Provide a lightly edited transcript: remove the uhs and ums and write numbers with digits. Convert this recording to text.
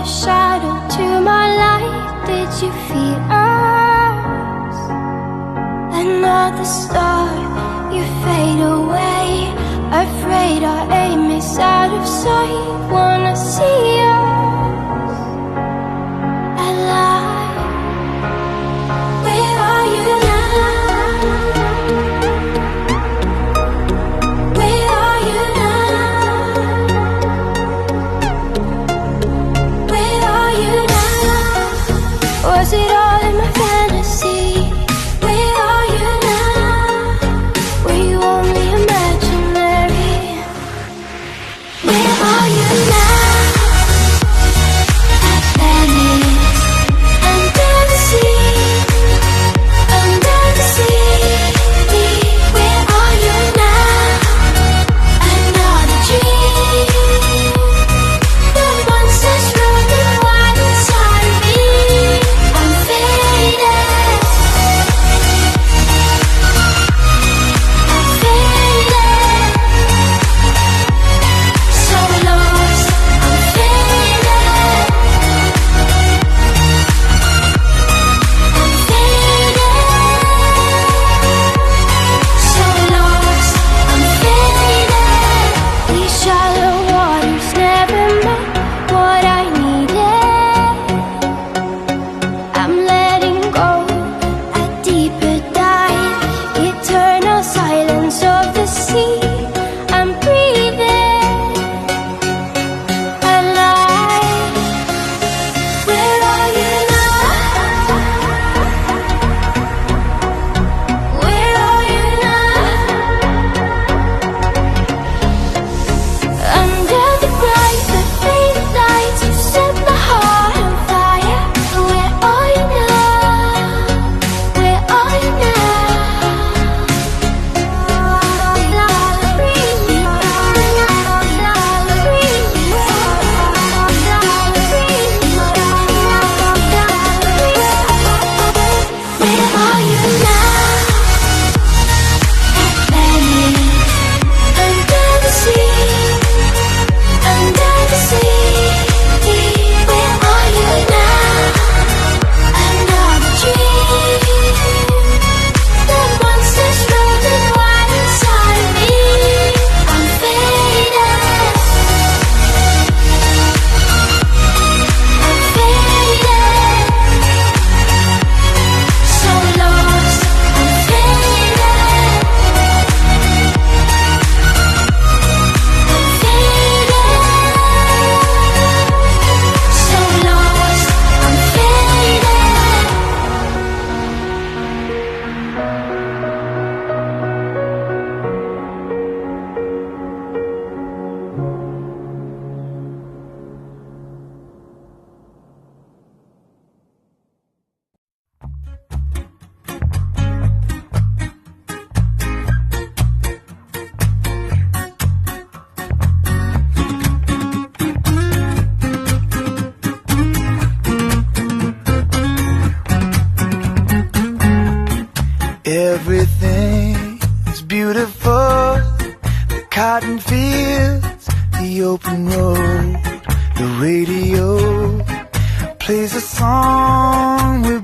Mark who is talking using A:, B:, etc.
A: a shadow to my light. Did you feel us? Another star, you fade away. Afraid our aim is out of sight. Wanna see us alive. Where are you now? Where are you now? Where are you now? Was it all in my fantasy? Where are you now? Were you only imaginary? Where are you now?
B: Everything is beautiful, the cotton fields, the open road. The radio plays a song we're